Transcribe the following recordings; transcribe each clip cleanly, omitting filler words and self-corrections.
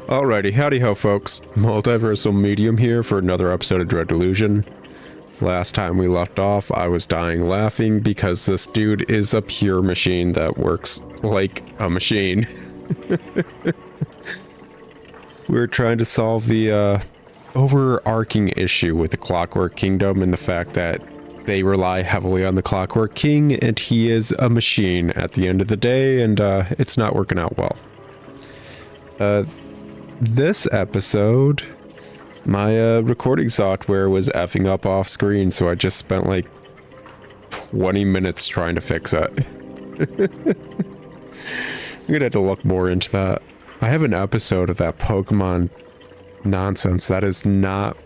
Alrighty, howdy ho folks. Multiversal Medium here for another episode of Dread Delusion. Last time we left off, I was dying laughing because this dude is a pure machine that works like a machine. We're trying to solve the overarching issue with the Clockwork Kingdom and the fact that they rely heavily on the Clockwork King and he is a machine at the end of the day, and it's not working out well. This episode, my recording software was effing up off screen, so I just spent like 20 minutes trying to fix it. I'm gonna have to look more into that. I have an episode of that Pokemon nonsense that is not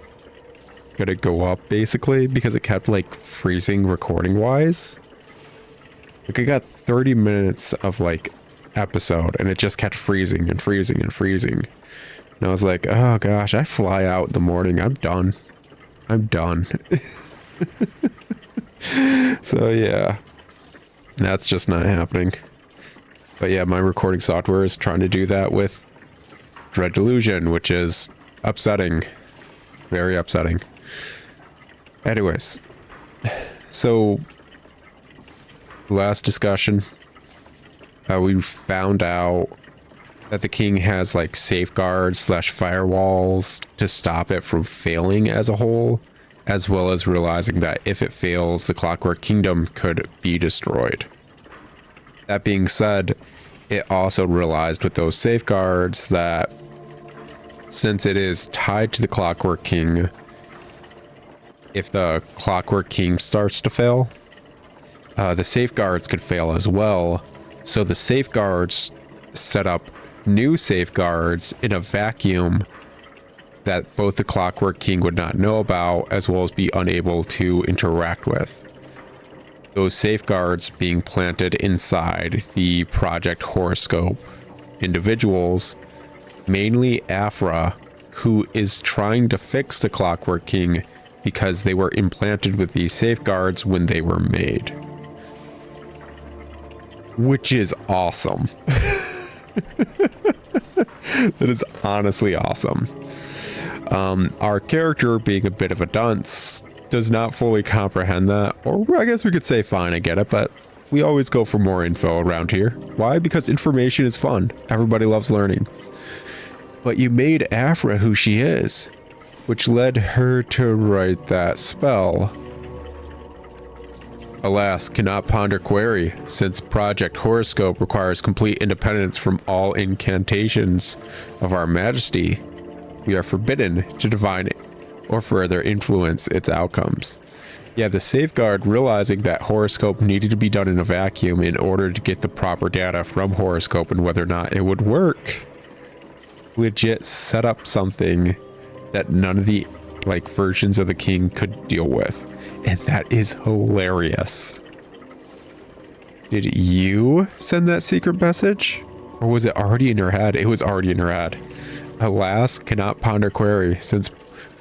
gonna go up basically because it kept like freezing recording wise. Like I got 30 minutes of like episode and it just kept freezing and freezing and freezing. And I was like, oh gosh, I fly out in the morning. I'm done. I'm done. So yeah, that's just not happening. But yeah, my recording software is trying to do that with Dread Delusion, which is upsetting. Very upsetting. Anyways, so last discussion, we found out that the king has like safeguards / firewalls to stop it from failing as a whole, as well as realizing that if it fails, the Clockwork Kingdom could be destroyed. That being said, it also realized with those safeguards that since it is tied to the Clockwork King, if the Clockwork King starts to fail, the safeguards could fail as well. So the safeguards set up new safeguards in a vacuum that both the Clockwork King would not know about, as well as be unable to interact with. Those safeguards being planted inside the Project Horoscope individuals, mainly Afra, who is trying to fix the Clockwork King because they were implanted with these safeguards when they were made. Which is awesome. That is honestly awesome. Our character, being a bit of a dunce, does not fully comprehend that, or I guess we could say fine, I get it, but we always go for more info around here. Why? Because information is fun. Everybody loves learning. But you made Afra who she is, which led her to write that spell. Alas, cannot ponder query, since Project Horoscope requires complete independence from all incantations of our majesty. We are forbidden to divine or further influence its outcomes. Yeah, the safeguard, realizing that Horoscope needed to be done in a vacuum in order to get the proper data from Horoscope and whether or not it would work, legit set up something that none of the like versions of the king could deal with. And that is hilarious. Did you send that secret message? Or was it already in your head? It was already in your head. Alas, cannot ponder query, since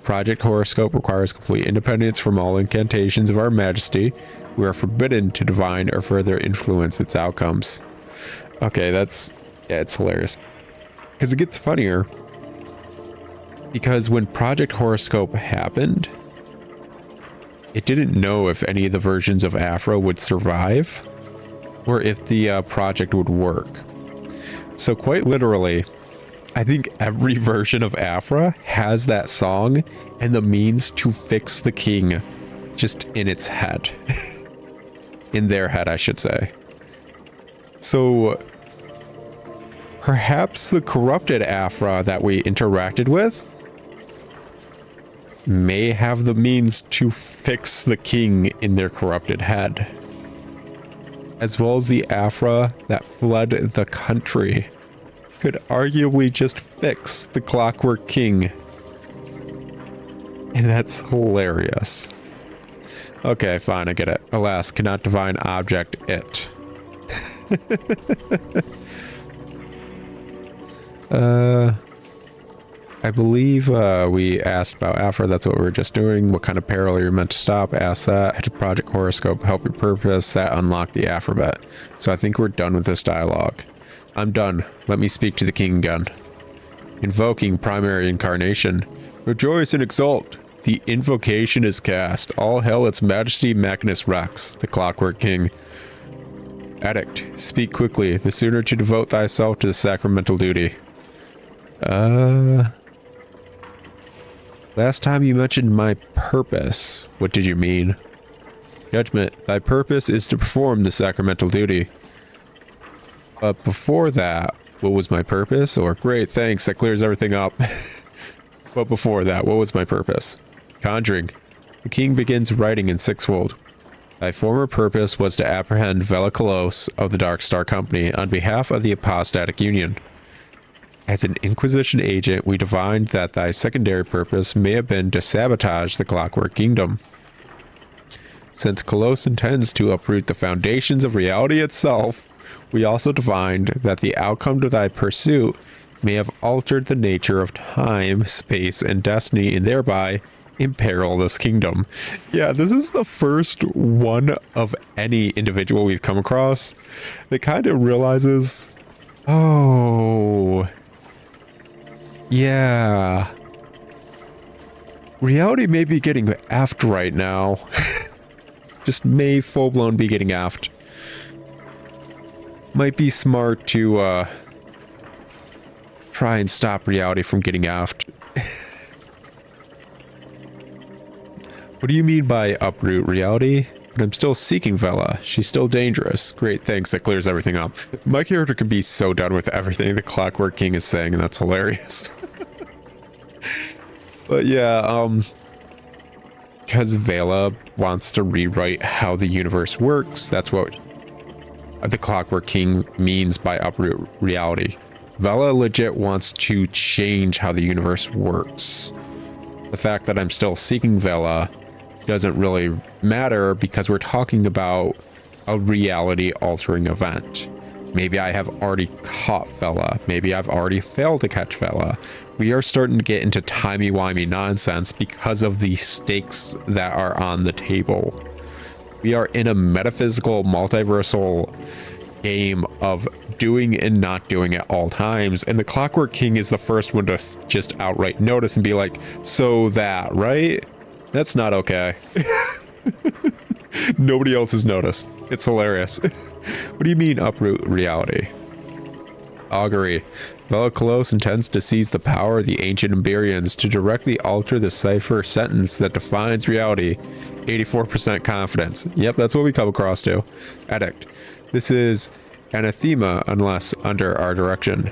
Project Horoscope requires complete independence from all incantations of our majesty. We are forbidden to divine or further influence its outcomes. Okay, that's... yeah, it's hilarious. Because it gets funnier. Because when Project Horoscope happened, it didn't know if any of the versions of Afro would survive or if the project would work. So quite literally, I think every version of Afra has that song and the means to fix the king just in its head. In their head, I should say. So perhaps the corrupted Afra that we interacted with may have the means to fix the king in their corrupted head, as well as the Afra that fled the country could arguably just fix the Clockwork King. And that's hilarious. Okay, fine, I get it. Alas, cannot divine object it. I believe we asked about Afra. That's what we were just doing. What kind of peril are you meant to stop? Ask that. Had to Project Horoscope help your purpose. That unlocked the alphabet. So I think we're done with this dialogue. I'm done. Let me speak to the king again. Invoking primary incarnation. Rejoice and exult. The invocation is cast. All hail its majesty Magnus Rex, the Clockwork King. Addict, speak quickly, the sooner to devote thyself to the sacramental duty. Last time you mentioned my purpose. What did you mean? Judgment, thy purpose is to perform the sacramental duty. But before that, what was my purpose? Or, great, thanks, that clears everything up. But before that, what was my purpose? Conjuring. The king begins writing in sixfold. Thy former purpose was to apprehend Vela Kolos of the Dark Star Company on behalf of the Apostatic Union. As an Inquisition agent, we divined that thy secondary purpose may have been to sabotage the Clockwork Kingdom. Since Kolos intends to uproot the foundations of reality itself, we also divined that the outcome to thy pursuit may have altered the nature of time, space, and destiny, and thereby imperil this kingdom. Yeah, this is the first one of any individual we've come across that kind of realizes, oh, yeah, reality may be getting effed right now. Just may full-blown be getting effed. Might be smart to try and stop reality from getting effed. What do you mean by uproot reality? But I'm still seeking Vela. She's still dangerous. Great, thanks. That clears everything up. My character could be so done with everything the Clockwork King is saying, and that's hilarious. But yeah, because Vela wants to rewrite how the universe works, that's what the Clockwork King means by uproot reality. Vela legit wants to change how the universe works. The fact that I'm still seeking Vela doesn't really matter because we're talking about a reality altering event. Maybe I have already caught Vela. Maybe I've already failed to catch Vela. We are starting to get into timey-wimey nonsense because of the stakes that are on the table. We are in a metaphysical, multiversal game of doing and not doing at all times, and the Clockwork King is the first one to just outright notice and be like, so that, right? That's not okay. Nobody else has noticed. It's hilarious. What do you mean uproot reality? Augury. Vela Kolos intends to seize the power of the ancient Iberians to directly alter the cipher sentence that defines reality. 84% confidence. Yep, that's what we come across to. Addict. This is anathema unless under our direction.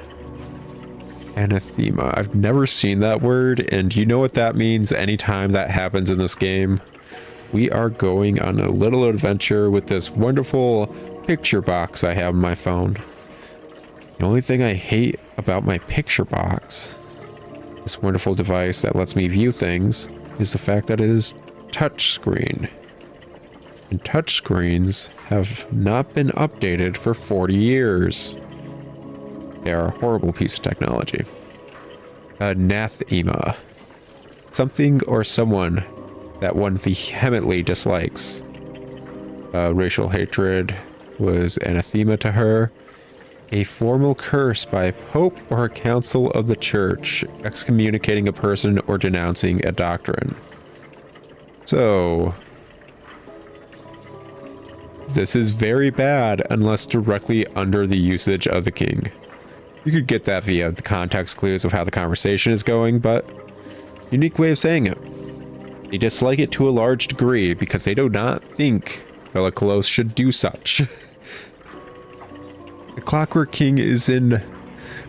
Anathema. I've never seen that word, and you know what that means anytime that happens in this game. We are going on a little adventure with this wonderful picture box I have on my phone. The only thing I hate about my picture box, this wonderful device that lets me view things, is the fact that it is touchscreen. And touchscreens have not been updated for 40 years. They are a horrible piece of technology. Anathema. Something or someone that one vehemently dislikes. Racial hatred was anathema to her. A formal curse by a pope or a council of the church, excommunicating a person or denouncing a doctrine. So, this is very bad unless directly under the usage of the king. You could get that via the context clues of how the conversation is going, but unique way of saying it. They dislike it to a large degree because they do not think Vela Kolos should do such. The Clockwork King is in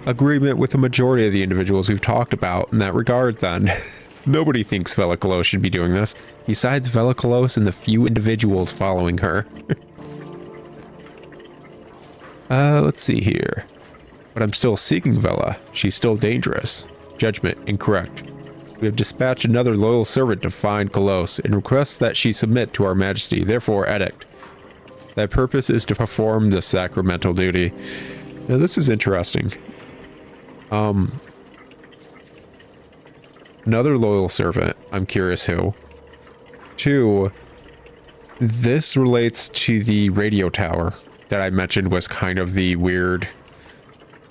agreement with the majority of the individuals we've talked about in that regard then. Nobody thinks Vela Kolos should be doing this, besides Vela Kolos and the few individuals following her. Let's see here. But I'm still seeking Vela. She's still dangerous. Judgment incorrect. We have dispatched another loyal servant to find Kolos and request that she submit to our majesty. Therefore, edict. Thy purpose is to perform the sacramental duty. Now, this is interesting. Another loyal servant. I'm curious who. 2, this relates to the radio tower that I mentioned was kind of the weird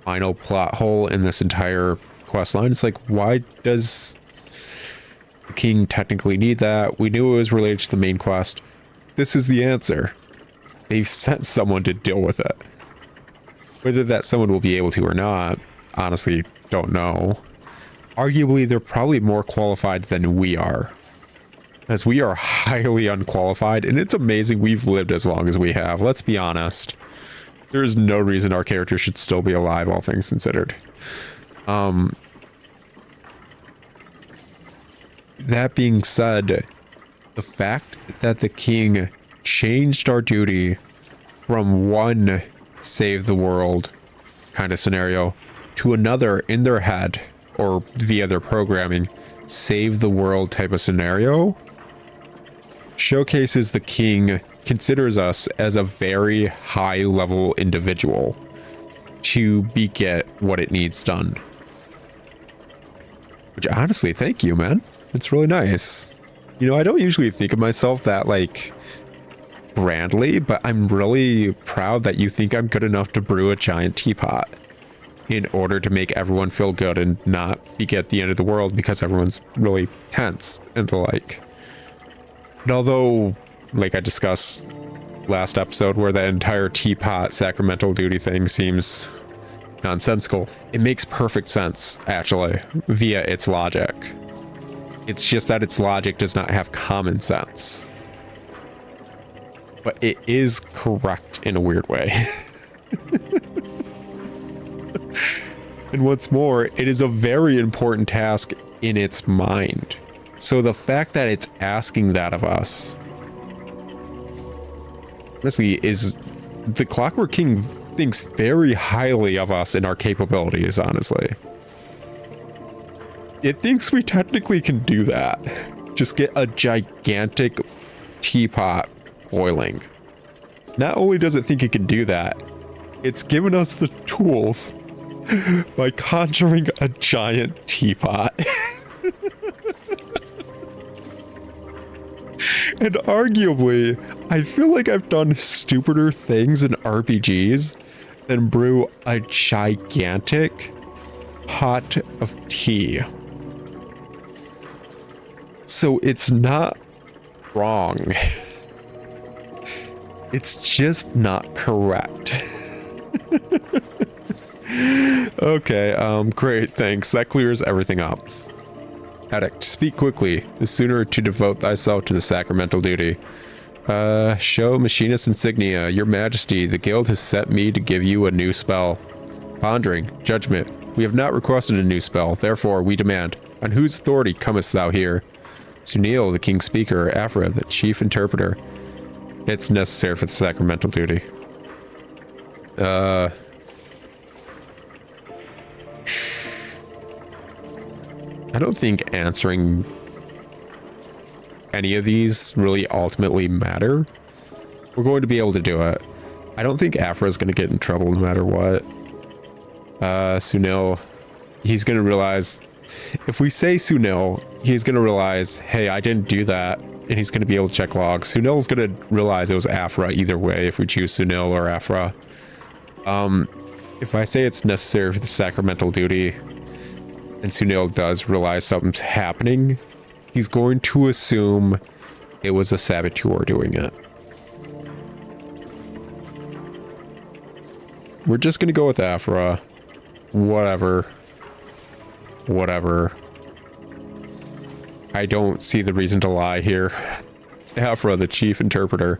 final plot hole in this entire quest line. It's like, why does the king technically need that? We knew it was related to the main quest. This is the answer. They've sent someone to deal with it. Whether that someone will be able to or not, honestly, don't know. Arguably, they're probably more qualified than we are. As we are highly unqualified, and it's amazing we've lived as long as we have. Let's be honest. There is no reason our character should still be alive, all things considered. That being said, the fact that the king changed our duty from one save the world kind of scenario to another in their head or via their programming save the world type of scenario showcases the king considers us as a very high level individual to get what it needs done. Which honestly, thank you, man. It's really nice. You know, I don't usually think of myself that like grandly, but I'm really proud that you think I'm good enough to brew a giant teapot in order to make everyone feel good and not get the end of the world because everyone's really tense and the like. And although, like I discussed last episode, where that entire teapot sacramental duty thing seems nonsensical, it makes perfect sense, actually, via its logic. It's just that its logic does not have common sense. But it is correct in a weird way. And what's more, it is a very important task in its mind. So the fact that it's asking that of us, honestly, is the Clockwork King thinks very highly of us and our capabilities, honestly. It thinks we technically can do that. Just get a gigantic teapot boiling. Not only does it think it can do that, it's given us the tools by conjuring a giant teapot. And arguably, I feel like I've done stupider things in RPGs than brew a gigantic pot of tea. So it's not wrong. It's just not correct. Okay, great, thanks. That clears everything up. Addict, speak quickly. The sooner to devote thyself to the sacramental duty. Show machinist insignia. Your majesty, the guild has set me to give you a new spell. Pondering, judgment. We have not requested a new spell, therefore we demand. On whose authority comest thou here? Sunil, the king's speaker. Afra, the chief interpreter. It's necessary for the sacramental duty. I don't think answering any of these really ultimately matter. We're going to be able to do it. I don't think Afra is going to get in trouble no matter what. Sunil, he's going to realize, if we say Sunil, he's going to realize, hey, I didn't do that. And he's going to be able to check logs. Sunil's going to realize it was Afra either way if we choose Sunil or Afra. If I say it's necessary for the sacramental duty, and Sunil does realize something's happening, he's going to assume it was a saboteur doing it. We're just going to go with Afra. Whatever. I don't see the reason to lie here. Afra, the chief interpreter.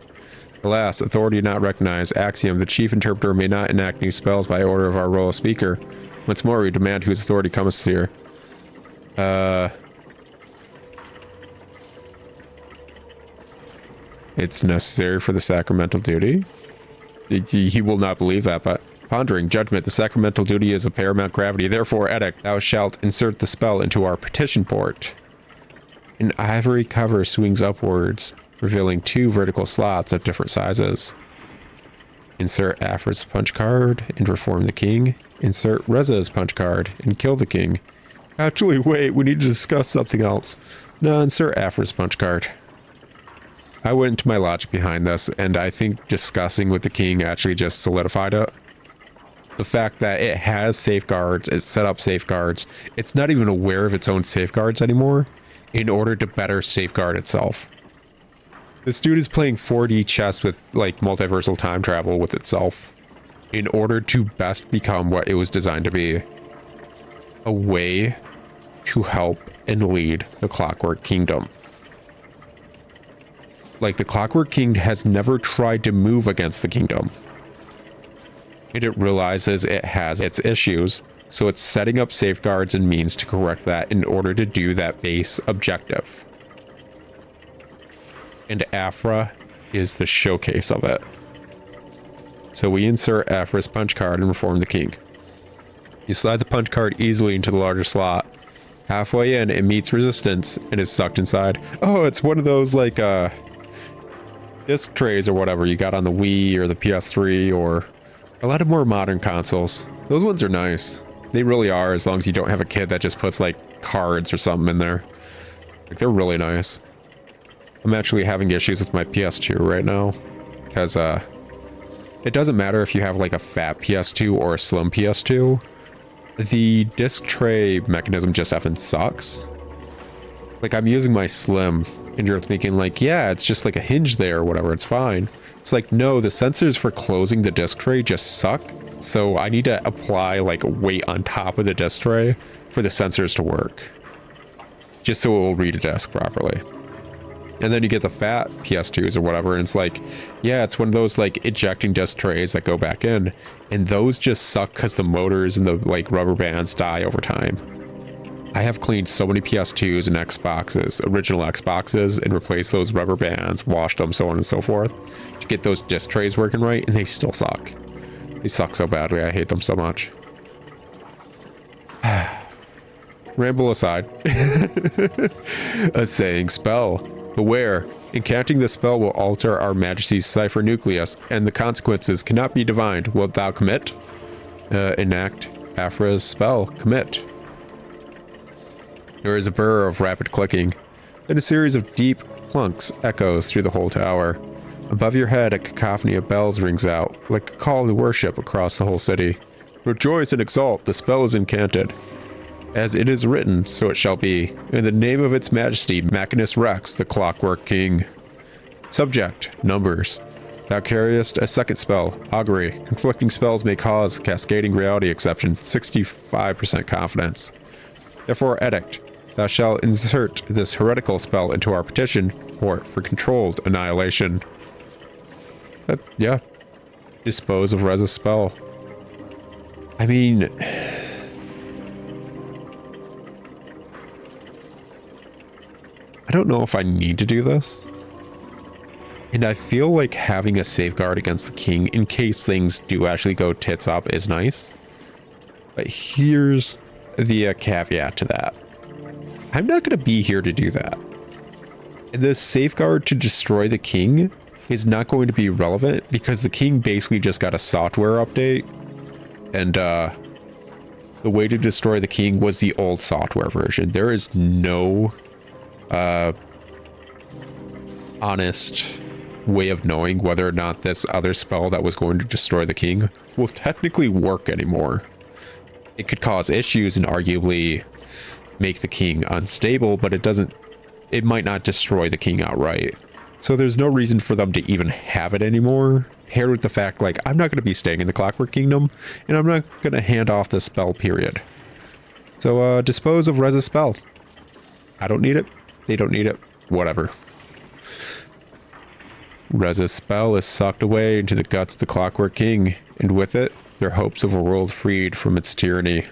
Alas, authority not recognized. Axiom, the chief interpreter may not enact new spells by order of our royal speaker. Once more, we demand whose authority comes here. It's necessary for the sacramental duty. He will not believe that, but pondering, judgment, the sacramental duty is of paramount gravity. Therefore, edict, thou shalt insert the spell into our petition port. An ivory cover swings upwards, revealing 2 vertical slots of different sizes. Insert Afra's punch card and reform the king. Insert Reza's punch card and kill the king. Actually, wait, we need to discuss something else. No, insert Afra's punch card. I went into my logic behind this, and I think discussing with the king actually just solidified it. The fact that it has safeguards, it's set up safeguards, it's not even aware of its own safeguards anymore in order to better safeguard itself. This dude is playing 4D chess with like multiversal time travel with itself in order to best become what it was designed to be. A way to help and lead the Clockwork Kingdom. Like, the Clockwork King has never tried to move against the kingdom. And it realizes it has its issues, so it's setting up safeguards and means to correct that in order to do that base objective. And Afra is the showcase of it. So we insert Afra's punch card and reform the king. You slide the punch card easily into the larger slot. Halfway in, it meets resistance and is sucked inside. Oh, it's one of those like disc trays or whatever you got on the Wii or the PS3 or a lot of more modern consoles. Those ones are nice. They really are, as long as you don't have a kid that just puts like cards or something in there. Like, they're really nice. I'm actually having issues with my PS2 right now because it doesn't matter if you have like a fat PS2 or a slim PS2. The disc tray mechanism just effing sucks. Like, I'm using my slim and you're thinking like, yeah, it's just like a hinge there or whatever, it's fine. It's like, no, the sensors for closing the disc tray just suck. So I need to apply like weight on top of the disc tray for the sensors to work. Just so it will read a disc properly. And then you get the fat PS2s or whatever, and it's like, yeah, it's one of those like ejecting disc trays that go back in, and those just suck because the motors and the like rubber bands die over time. I have cleaned so many PS2s and Xboxes, original Xboxes, and replaced those rubber bands, washed them, so on and so forth, to get those disc trays working right, and they still suck. They suck so badly, I hate them so much. Ramble aside. A saying spell. Beware, enchanting the spell will alter our Majesty's cipher nucleus, and the consequences cannot be divined. Wilt thou commit? Enact Afra's spell. Commit. There is a burr of rapid clicking, then a series of deep plunks echoes through the whole tower. Above your head, a cacophony of bells rings out, like a call to worship across the whole city. Rejoice and exult, the spell is incanted. As it is written, so it shall be. In the name of its majesty, Machinus Rex, the Clockwork King. Subject, numbers. Thou carriest a second spell, augury. Conflicting spells may cause cascading reality exception, 65% confidence. Therefore, edict. Thou shalt insert this heretical spell into our petition, for controlled annihilation. Yeah. Dispose of Reza's spell. I mean... I don't know if I need to do this. And I feel like having a safeguard against the king in case things do actually go tits up is nice. But here's the caveat to that. I'm not going to be here to do that. And the safeguard to destroy the king is not going to be relevant because the king basically just got a software update. And the way to destroy the king was the old software version. There is no... honest way of knowing whether or not this other spell that was going to destroy the king will technically work anymore. It could cause issues and arguably make the king unstable, but it might not destroy the king outright. So there's no reason for them to even have it anymore, paired with the fact like I'm not going to be staying in the Clockwork Kingdom and I'm not going to hand off the spell, period. So dispose of Reza's spell. I don't need it. They don't need it. Whatever. Reza's spell is sucked away into the guts of the Clockwork King, and with it, their hopes of a world freed from its tyranny.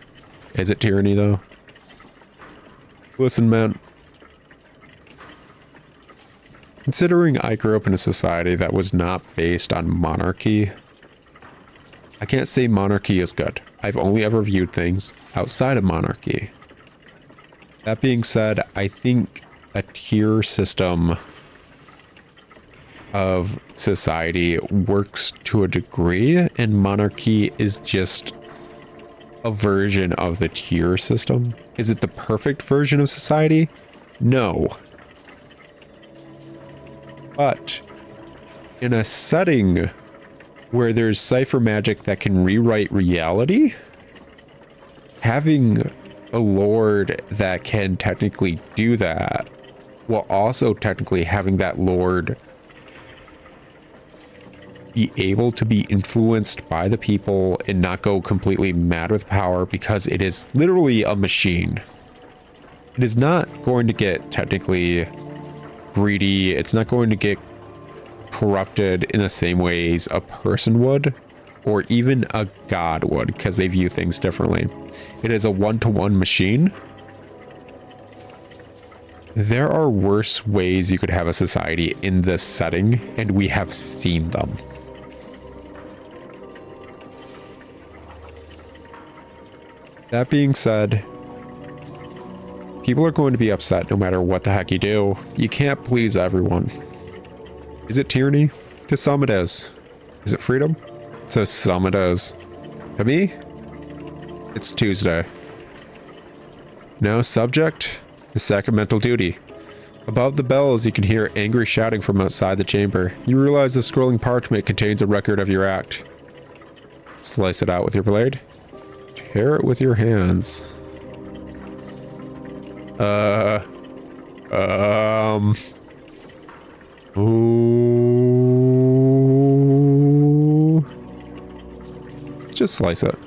Is it tyranny, though? Listen, man. Considering I grew up in a society that was not based on monarchy, I can't say monarchy is good. I've only ever viewed things outside of monarchy. That being said, I think a tier system of society works to a degree, and monarchy is just a version of the tier system. Is it the perfect version of society? No. But in a setting where there's cipher magic that can rewrite reality, having a lord that can technically do that, while also technically having that lord be able to be influenced by the people and not go completely mad with power, because it is literally a machine. It is not going to get technically greedy. It's not going to get corrupted in the same ways a person would, or even a god would, because they view things differently. It is a one-to-one machine. There are worse ways you could have a society in this setting, and we have seen them. That being said, people are going to be upset no matter what the heck you do. You can't please everyone. Is it tyranny? To some it is. Is it freedom? To some it is. To me, it's Tuesday. Now subject, the sacramental duty. Above the bells, you can hear angry shouting from outside the chamber. You realize the scrolling parchment contains a record of your act. Slice it out with your blade. Tear it with your hands. Ooh. Just slice it.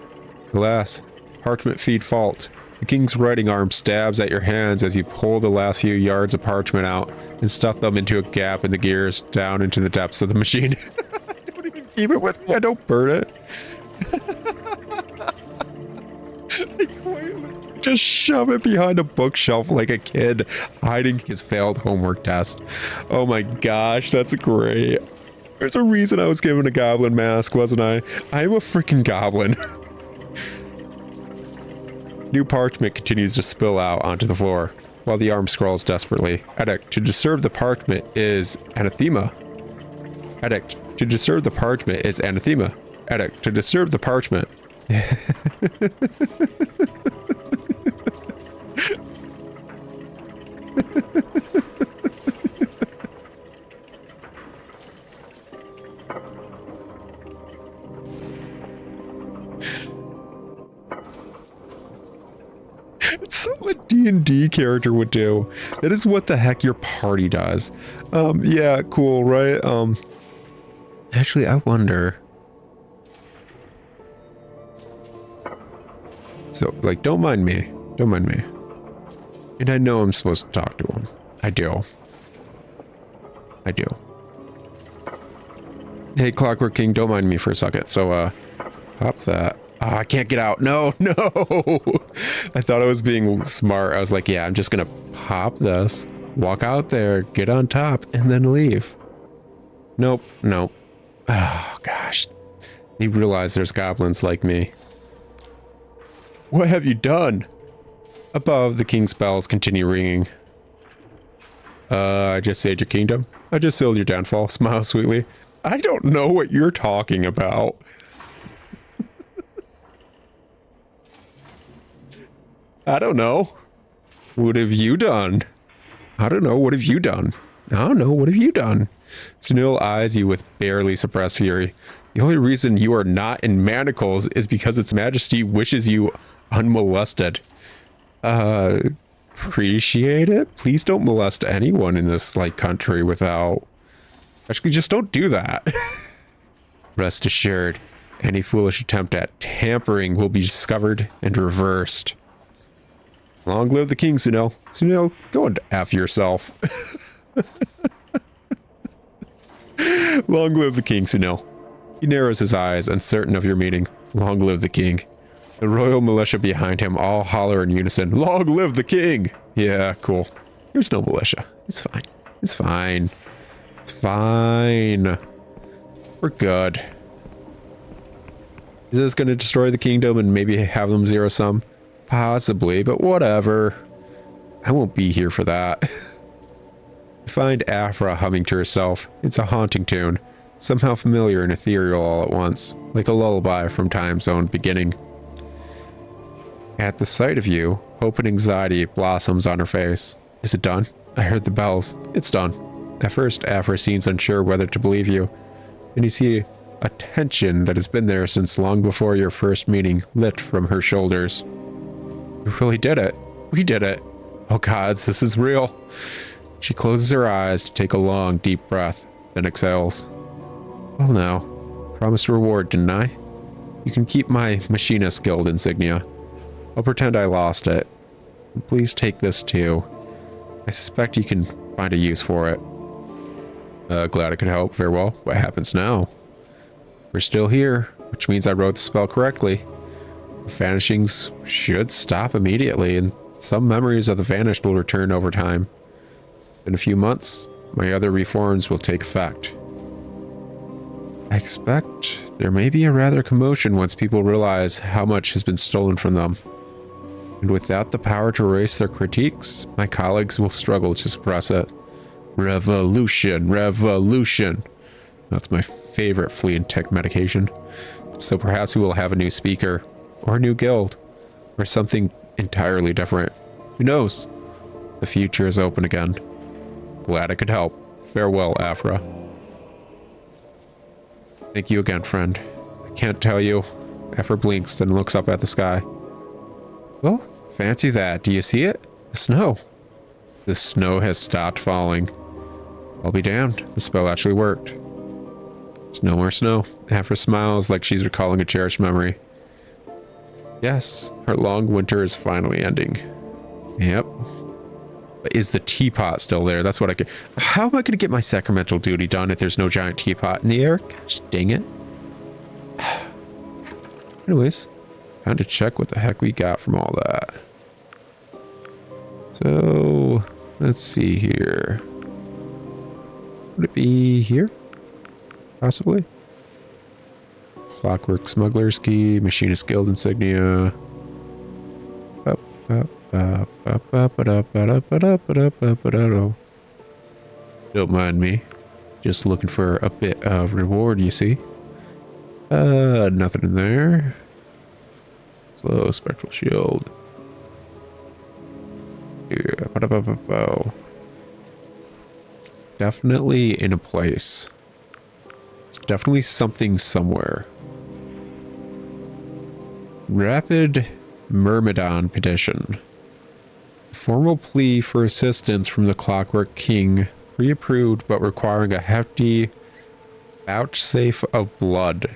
Alas, parchment feed fault. The king's writing arm stabs at your hands as you pull the last few yards of parchment out and stuff them into a gap in the gears down into the depths of the machine. Don't even keep it with me. I don't burn it. Just shove it behind a bookshelf like a kid hiding his failed homework test. Oh my gosh, that's great. There's a reason I was given a goblin mask, wasn't I? I'm a freaking goblin. New parchment continues to spill out onto the floor, while the arm scrawls desperately. Edict, to disturb the parchment is anathema. Edict, to disturb the parchment is anathema. Edict, to disturb the parchment. It's what a D&D character would do. That is what the heck your party does. Yeah, cool, right? Actually, I wonder. So, like, don't mind me. Don't mind me. And I know I'm supposed to talk to him. I do. I do. Hey, Clockwork King, don't mind me for a second. So, pop that. I can't get out. No, no. I thought I was being smart. I was like, yeah, I'm just going to pop this, walk out there, get on top, and then leave. Nope, nope. Oh, gosh. They realize there's goblins like me. What have you done? Above, the king's bells continue ringing. I just saved your kingdom. I just sealed your downfall. Smile sweetly. I don't know what you're talking about. I don't know. What have you done? I don't know. What have you done? I don't know. What have you done? Sunil eyes you with barely suppressed fury. The only reason you are not in manacles is because its majesty wishes you unmolested. Appreciate it? Please don't molest anyone in this, like, country without... Actually, just don't do that. Rest assured, any foolish attempt at tampering will be discovered and reversed. Long live the king, Sunil. Sunil, go and F yourself. Long live the king, Sunil. He narrows his eyes, uncertain of your meaning. Long live the king. The royal militia behind him all holler in unison. Long live the king! Yeah, cool. There's no militia. It's fine. It's fine. It's fine. We're good. Is this going to destroy the kingdom and maybe have them zero sum? Possibly, but whatever. I won't be here for that. Find Afra humming to herself. It's a haunting tune, somehow familiar and ethereal all at once, like a lullaby from time's own beginning. At the sight of you, hope and anxiety blossoms on her face. Is it done? I heard the bells. It's done. At first, Afra seems unsure whether to believe you. Then you see a tension that has been there since long before your first meeting lit from her shoulders. We really did it. We did it. Oh gods, this is real. She closes her eyes to take a long, deep breath, then exhales. Well now, promised reward, didn't I? You can keep my machinist guild insignia. I'll pretend I lost it. And please take this too. I suspect you can find a use for it. Glad I could help. Farewell. What happens now? We're still here, which means I wrote the spell correctly. The vanishings should stop immediately, and some memories of the vanished will return over time. In a few months, my other reforms will take effect. I expect there may be a rather commotion once people realize how much has been stolen from them. And without the power to erase their critiques, my colleagues will struggle to suppress it. Revolution, revolution. That's my favorite flea and tick medication. So perhaps we will have a new speaker, or a new guild, or something entirely different. Who knows? The future is open again. Glad I could help. Farewell, Afra. Thank you again, friend. I can't tell you. Afra blinks, then looks up at the sky. Well, fancy that. Do you see it? The snow. The snow has stopped falling. I'll be damned. The spell actually worked. There's no more snow. Afra smiles like she's recalling a cherished memory. Yes, her long winter is finally ending. Yep. But is the teapot still there? That's what I could... How am I going to get my sacramental duty done if there's no giant teapot in the air? Gosh dang it. Anyways, time to check what the heck we got from all that. So, let's see here. Would it be here? Possibly. Clockwork Smuggler's Key, Machinist Guild Insignia. Don't mind me. Just looking for a bit of reward, you see. Nothing in there. Slow Spectral Shield. Here. Definitely in a place. It's definitely something somewhere. Rapid Myrmidon Petition. Formal plea for assistance from the Clockwork King, pre-approved but requiring a hefty vouchsafe of blood.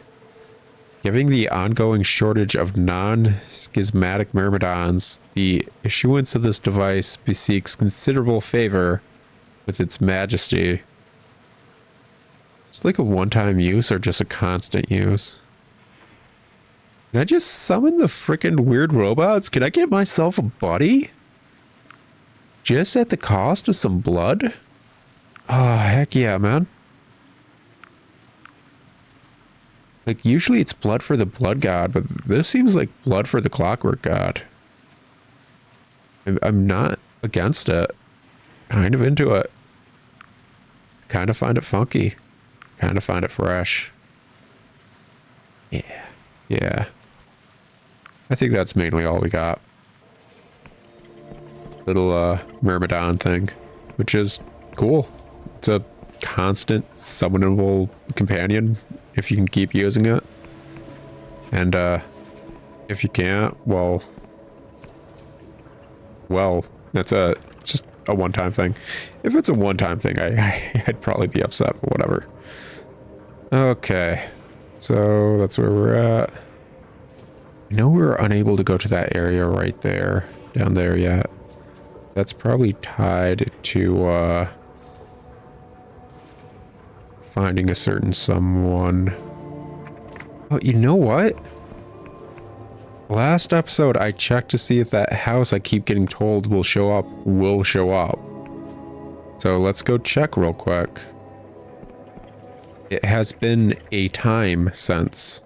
Given the ongoing shortage of non-schismatic Myrmidons, the issuance of this device beseeks considerable favor with its majesty. It's like a one-time use or just a constant use? Can I just summon the frickin' weird robots? Can I get myself a buddy? Just at the cost of some blood? Oh, heck yeah, man. Like, usually it's blood for the blood god, but this seems like blood for the clockwork god. I'm not against it. Kind of into it. Kind of find it funky. Kind of find it fresh. Yeah. Yeah. I think that's mainly all we got. Little Myrmidon thing, which is cool. It's a constant summonable companion if you can keep using it. And if you can't, well, that's just a one-time thing. If it's a one-time thing, I'd probably be upset, but whatever. Okay, so that's where we're at. I know we were unable to go to that area right there, down there yet. That's probably tied to finding a certain someone. Oh, you know what? Last episode, I checked to see if that house I keep getting told will show up. So let's go check real quick. It has been a time since.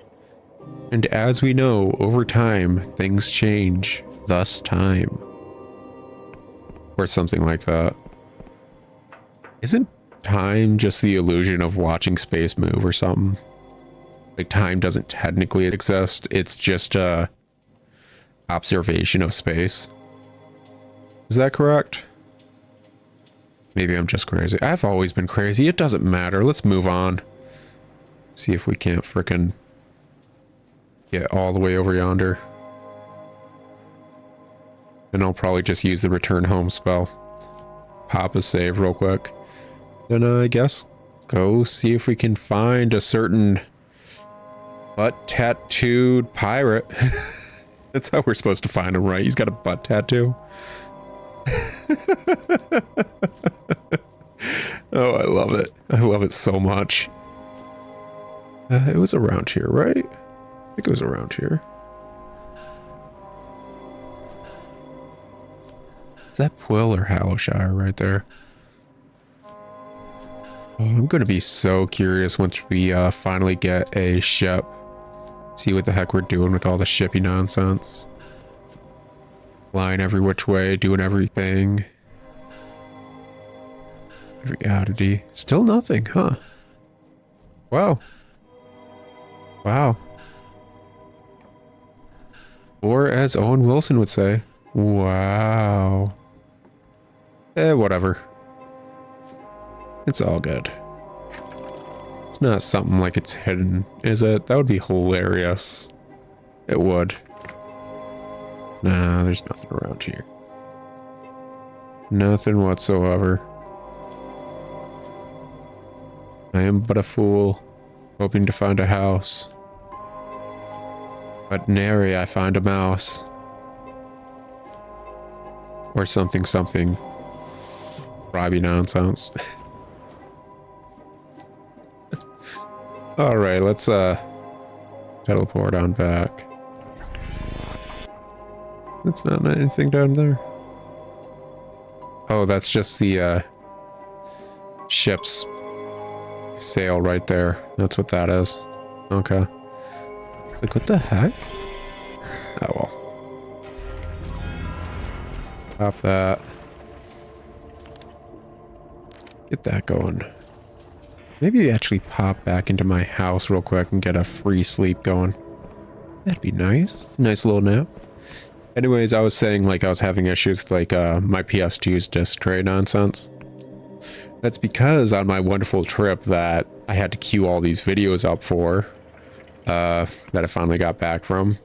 And as we know, over time, things change. Thus time. Or something like that. Isn't time just the illusion of watching space move or something? Like, time doesn't technically exist. It's just a observation of space. Is that correct? Maybe I'm just crazy. I've always been crazy. It doesn't matter. Let's move on. See if we can't frickin' get all the way over yonder. Then I'll probably just use the return home spell. Pop a save real quick. Then I guess go see if we can find a certain butt tattooed pirate. That's how we're supposed to find him, right? He's got a butt tattoo. Oh, I love it. I love it so much. It was around here, right? I think it was around here. Is that Quill or Hallowshire right there? Oh, I'm going to be so curious once we finally get a ship. See what the heck we're doing with all the shippy nonsense. Flying every which way, doing everything. Every oddity. Still nothing, huh? Wow. Wow. Or as Owen Wilson would say, wow. Whatever. It's all good. It's not something like it's hidden, is it? That would be hilarious. It would. Nah, there's nothing around here. Nothing whatsoever. I am but a fool, hoping to find a house. But nary I find a mouse. Or something. Robbie nonsense. Alright, let's teleport on back. That's not anything down there. Oh, that's just the ship's sail right there. That's what that is. Okay. Like, what the heck? Oh well. Pop that. Get that going. Maybe actually pop back into my house real quick and get a free sleep going. That'd be nice. Nice little nap. Anyways, I was saying like I was having issues with like my PS2's disc tray nonsense. That's because on my wonderful trip that I had to queue all these videos up for, that I finally got back from,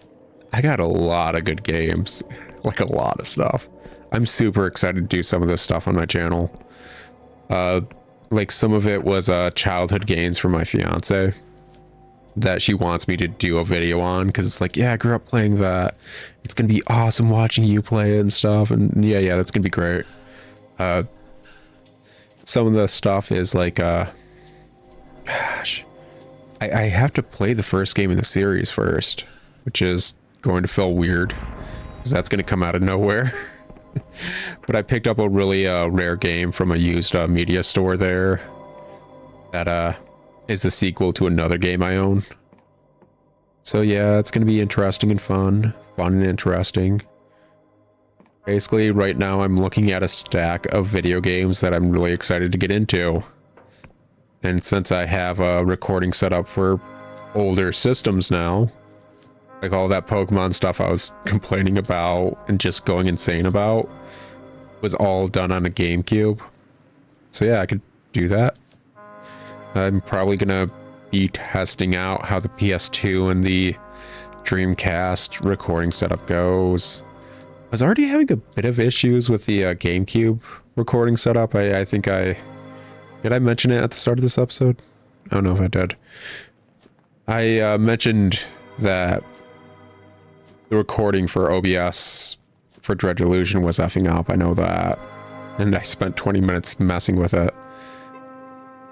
I got a lot of good games. Like a lot of stuff. I'm super excited to do some of this stuff on my channel. Like some of it was childhood games for my fiance that she wants me to do a video on, because it's like, yeah, I grew up playing that. It's gonna be awesome watching you play it and stuff, and yeah, that's gonna be great. Some of the stuff is like gosh, I have to play the first game in the series first, which is going to feel weird because that's going to come out of nowhere. But I picked up a really rare game from a used media store there that is the sequel to another game I own. So yeah, it's going to be interesting and fun and interesting. Basically, right now I'm looking at a stack of video games that I'm really excited to get into. And since I have a recording set up for older systems now, like all that Pokemon stuff I was complaining about and just going insane about was all done on a GameCube. So yeah, I could do that. I'm probably gonna be testing out how the PS2 and the Dreamcast recording setup goes. I was already having a bit of issues with the GameCube recording setup. I think did I mention it at the start of this episode? I don't know if I did. I mentioned that the recording for OBS for Dread Delusion was effing up. I know that. And I spent 20 minutes messing with it.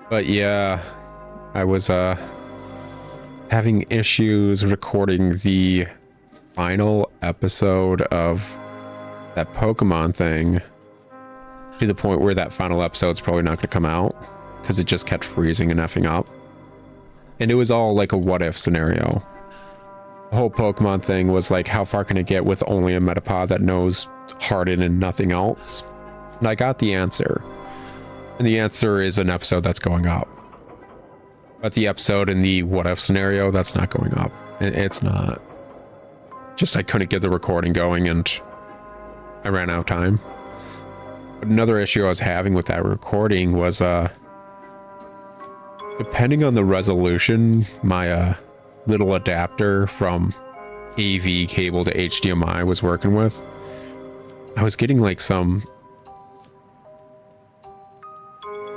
But yeah, I was having issues recording the final episode of that Pokemon thing, to the point where that final episode's probably not going to come out because it just kept freezing and effing up. And it was all like a what if scenario. The whole Pokemon thing was like, how far can it get with only a Metapod that knows Harden and nothing else? And I got the answer. And the answer is an episode that's going up. But the episode in the what if scenario, that's not going up. It's not. Just I couldn't get the recording going and I ran out of time. But another issue I was having with that recording was depending on the resolution, my little adapter from AV cable to HDMI was working with, I was getting like some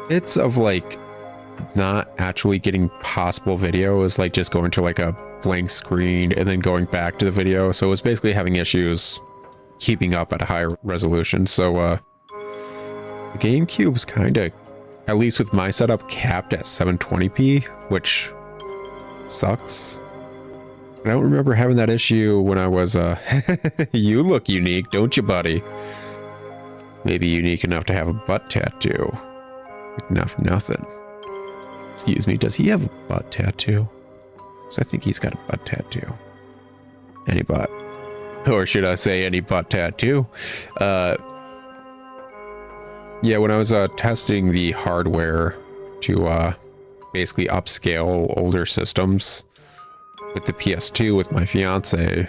bits of like not actually getting possible video. It was like just going to like a blank screen and then going back to the video. So it was basically having issues keeping up at a higher resolution. So the GameCube's kind of, at least with my setup, capped at 720p, which sucks. I don't remember having that issue when I was you look unique, don't you, buddy? Maybe unique enough to have a butt tattoo. Enough nothing. Excuse me, does he have a butt tattoo? Because I think he's got a butt tattoo. Any butt. Or should I say any butt tattoo? Yeah, when I was testing the hardware to basically upscale older systems with the PS2 with my fiance,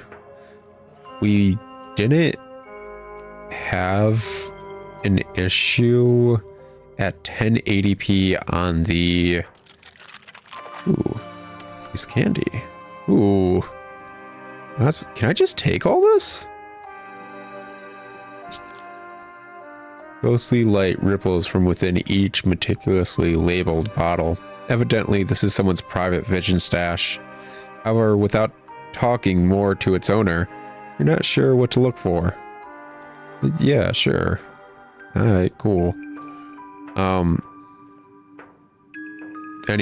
we didn't have an issue at 1080p on the... Ooh, piece of candy. Ooh. Can I just take all this? Ghostly light ripples from within each meticulously labeled bottle. Evidently, this is someone's private vision stash. However, without talking more to its owner, you're not sure what to look for. Yeah, sure. Alright, cool.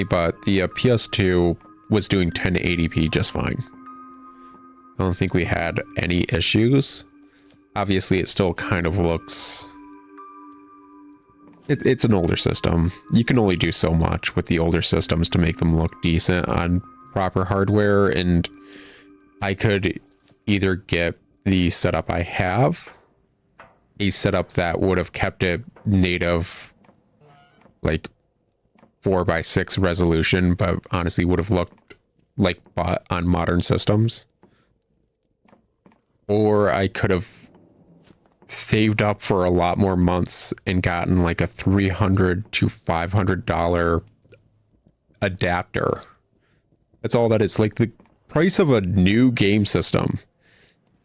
But the PS2 was doing 1080p just fine. I don't think we had any issues. Obviously, it still kind of looks... It's an older system. You can only do so much with the older systems to make them look decent on proper hardware, and I could either get the setup I have, a setup that would have kept it native, like 4:6 resolution, but honestly would have looked like butt on modern systems. Or I could have saved up for a lot more months and gotten like a $300 to $500 adapter. That's all that is. Like the price of a new game system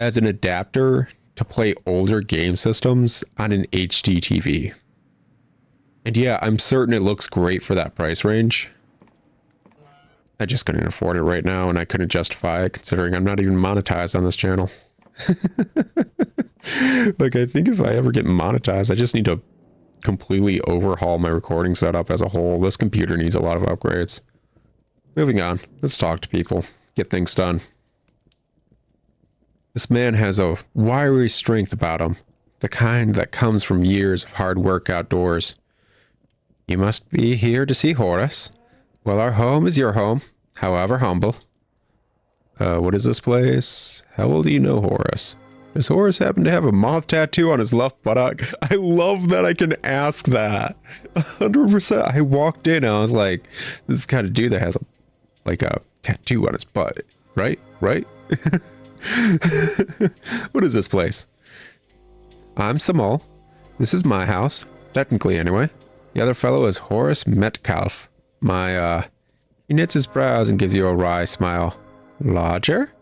as an adapter to play older game systems on an HD TV. And yeah, I'm certain it looks great for that price range. I just couldn't afford it right now, and I couldn't justify it considering I'm not even monetized on this channel. Like, I think if I ever get monetized, I just need to completely overhaul my recording setup as a whole. This computer needs a lot of upgrades. Moving on, let's talk to people, get things done. This man has a wiry strength about him, the kind that comes from years of hard work outdoors. You must be here to see Horace. Well, our home is your home, however humble. What is this place? How well do you know Horace? Does Horace happen to have a moth tattoo on his left buttock? I love that I can ask that. 100%. I walked in and I was like, this is the kind of dude that has a tattoo on his butt. Right? Right? What is this place? I'm Samal. This is my house. Technically, anyway. The other fellow is Horace Metcalf. He knits his brows and gives you a wry smile. Lodger?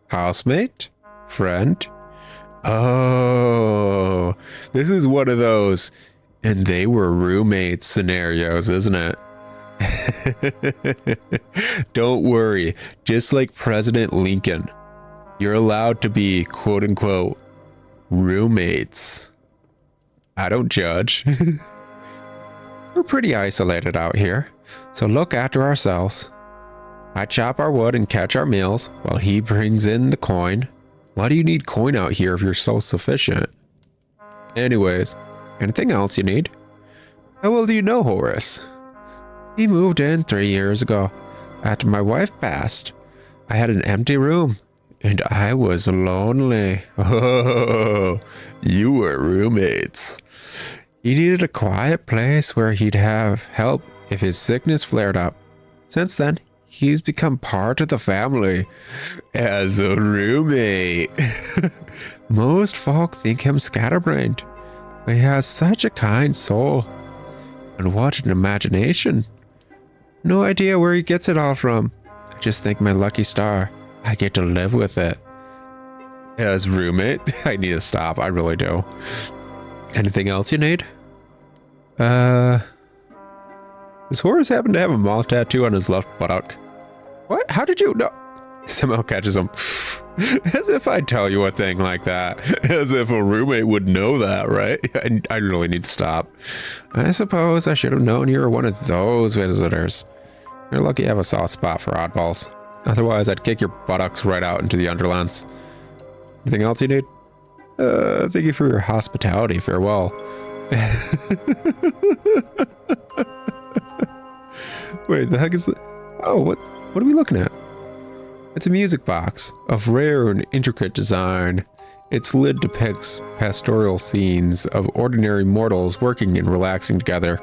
Housemate? Friend? Oh, this is one of those, and they were roommates scenarios, isn't it? Don't worry, just like President Lincoln, you're allowed to be quote unquote roommates. I don't judge. We're pretty isolated out here, so look after ourselves. I chop our wood and catch our meals while he brings in the coin. Why do you need coin out here if you're self-sufficient? Anyways, anything else you need? How well do you know Horace? He moved in 3 years ago. After my wife passed, I had an empty room, and I was lonely. Oh, you were roommates. He needed a quiet place where he'd have help if his sickness flared up. Since then, he's become part of the family as a roommate. Most folk think him scatterbrained, but he has such a kind soul. And what an imagination. No idea where he gets it all from. I just thank my lucky star. I get to live with it. As roommate, I need to stop. I really do. Anything else you need? Does Horace happen to have a moth tattoo on his left buttock? What? How did you know? Somehow catches him. As if I'd tell you a thing like that. As if a roommate would know that, right? I really need to stop. I suppose I should have known you were one of those visitors. You're lucky I have a soft spot for oddballs. Otherwise, I'd kick your buttocks right out into the underlands. Anything else you need? Thank you for your hospitality. Farewell. Wait, the heck is that? Oh, what are we looking at? It's a music box of rare and intricate design. Its lid depicts pastoral scenes of ordinary mortals working and relaxing together,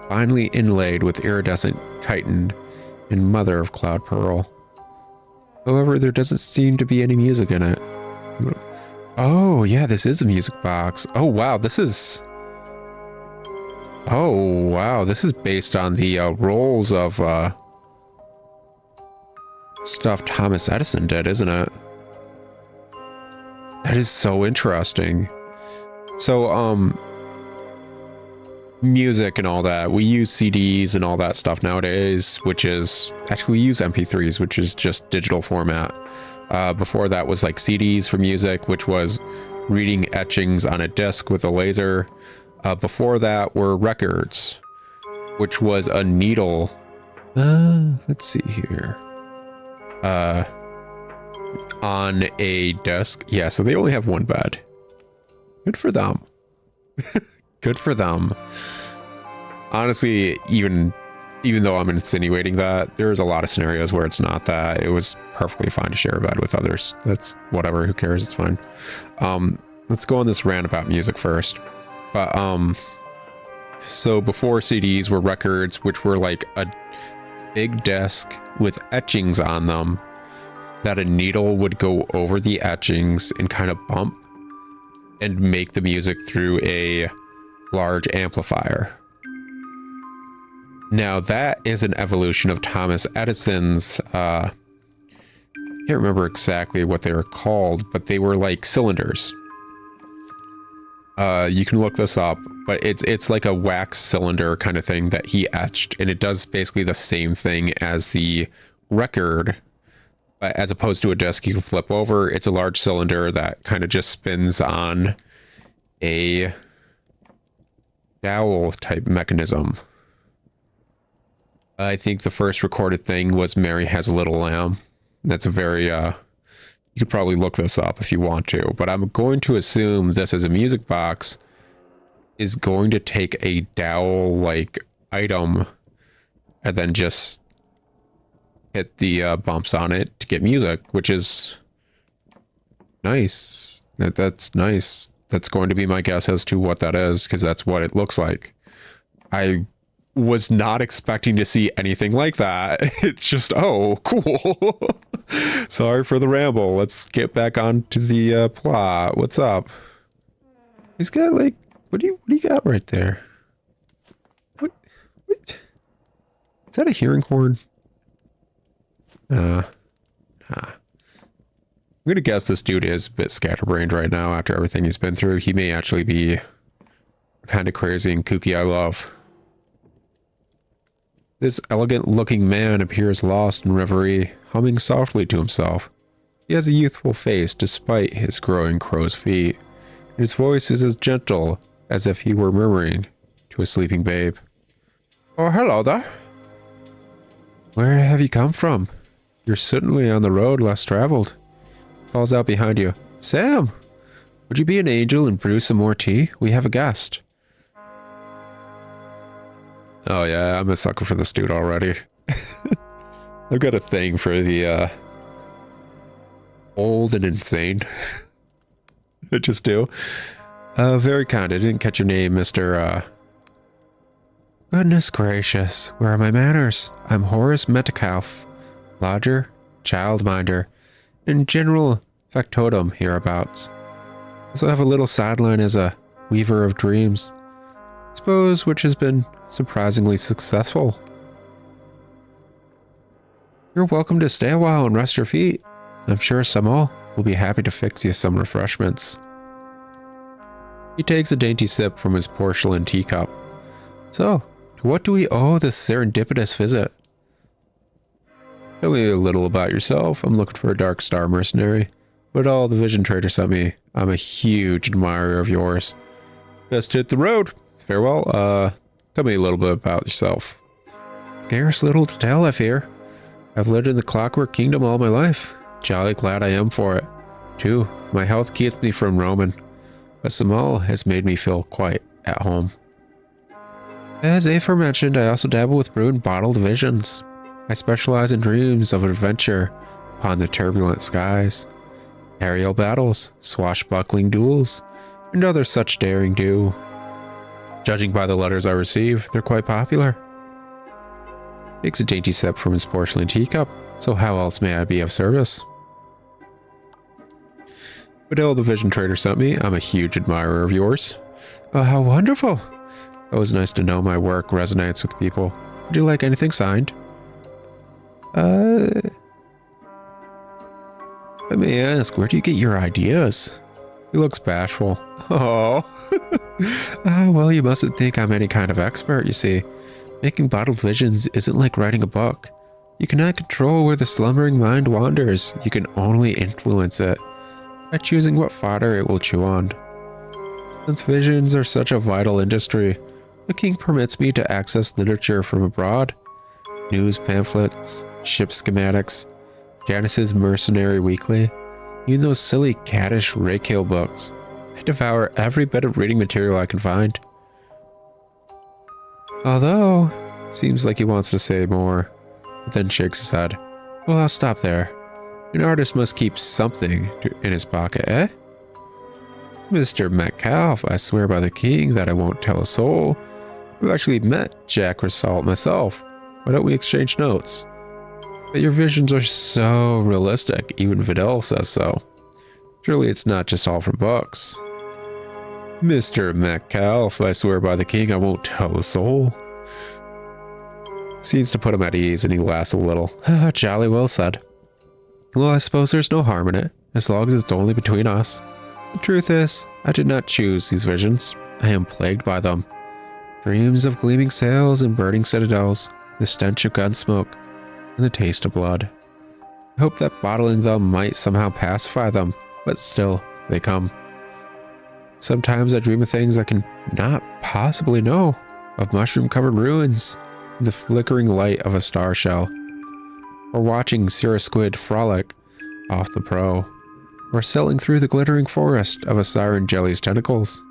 finely inlaid with iridescent chitin and mother of cloud pearl. However, there doesn't seem to be any music in it. Oh, yeah, this is a music box. Oh, wow, this is... Oh, wow, this is based on the rolls of stuff Thomas Edison did, isn't it? That is so interesting. So, music and all that. We use CDs and all that stuff nowadays, which is... Actually, we use MP3s, which is just digital format. Before that was like CDs for music, which was reading etchings on a disc with a laser. Before that were records, which was a needle. Let's see here. On a desk. Yeah, so they only have one bed. Good for them. Good for them. Honestly, even though I'm insinuating that, there's a lot of scenarios where it's not that. It was perfectly fine to share a bed with others. That's whatever, who cares, it's fine. Let's go on this rant about music first. But so before CDs were records, which were like a big desk with etchings on them that a needle would go over the etchings and kind of bump and make the music through a large amplifier. Now that is an evolution of Thomas Edison's, I can't remember exactly what they were called, but they were like cylinders. You can look this up, but it's like a wax cylinder kind of thing that he etched, and it does basically the same thing as the record, but as opposed to a disc you can flip over, it's a large cylinder that kind of just spins on a dowel type mechanism. I think the first recorded thing was Mary Has a Little Lamb. That's a very, you could probably look this up if you want to, but I'm going to assume this as a music box is going to take a dowel-like item and then just hit the bumps on it to get music, which is nice. That's nice. That's going to be my guess as to what that is, because that's what it looks like. I was not expecting to see anything like that. It's just, oh, cool. Sorry for the ramble. Let's get back on to the plot. What's up? He's got like, what do you got right there? What? Is that a hearing horn? I'm gonna guess this dude is a bit scatterbrained right now after everything he's been through. He may actually be kind of crazy and kooky. I love. This elegant-looking man appears lost in reverie, humming softly to himself. He has a youthful face despite his growing crow's feet, and his voice is as gentle as if he were murmuring to a sleeping babe. Oh, hello there. Where have you come from? You're certainly on the road less traveled. Calls out behind you. Sam, would you be an angel and brew some more tea? We have a guest. Oh yeah, I'm a sucker for this dude already. I've got a thing for the old and insane. I just do. Very kind. I didn't catch your name, Mr. Goodness gracious, where are my manners? I'm Horace Metcalf, lodger, childminder, and general factotum hereabouts. Also have a little sideline as a weaver of dreams, suppose, which has been surprisingly successful. You're welcome to stay a while and rest your feet. I'm sure Samuel will be happy to fix you some refreshments. He takes a dainty sip from his porcelain teacup. So, to what do we owe this serendipitous visit? Tell me a little about yourself. I'm looking for a Dark Star mercenary. But all the vision trader sent me. I'm a huge admirer of yours. Best hit the road. Farewell. Tell me a little bit about yourself. Scarce little to tell, I fear. I've lived in the Clockwork Kingdom all my life. Jolly glad I am for it. Too, my health keeps me from roaming. But Samal has made me feel quite at home. As aforementioned, I also dabble with brewed bottled visions. I specialize in dreams of adventure upon the turbulent skies, aerial battles, swashbuckling duels, and other such daring do. Judging by the letters I receive, they're quite popular. Takes a dainty sip from his porcelain teacup. So how else may I be of service? Fidel, the vision trader, sent me. I'm a huge admirer of yours. Oh, how wonderful. Always nice to know my work resonates with people. Would you like anything signed? Let me ask, where do you get your ideas? He looks bashful. Oh. Well, you mustn't think I'm any kind of expert, you see. Making bottled visions isn't like writing a book. You cannot control where the slumbering mind wanders. You can only influence it by choosing what fodder it will chew on. Since visions are such a vital industry, the king permits me to access literature from abroad. News pamphlets, ship schematics, Janice's Mercenary Weekly, even those silly caddish Rakehill books. I devour every bit of reading material I can find. Although, seems like he wants to say more, but then shakes his head. Well, I'll stop there. An artist must keep something in his pocket, eh? Mr. Metcalf, I swear by the king that I won't tell a soul. I've actually met Jack Rissalt myself. Why don't we exchange notes? But your visions are so realistic, even Vidal says so. Surely it's not just all from books. Mr. Metcalf, I swear by the king I won't tell a soul. Seems to put him at ease and he laughs a little. Jolly well said. Well, I suppose there's no harm in it, as long as it's only between us. The truth is, I did not choose these visions. I am plagued by them. Dreams of gleaming sails and burning citadels, the stench of gunsmoke, and the taste of blood. I hope that bottling them might somehow pacify them, but still, they come. Sometimes I dream of things I can not possibly know, of mushroom-covered ruins, in the flickering light of a star shell, or watching Cirrus Squid frolic off the prow, or sailing through the glittering forest of a siren jelly's tentacles,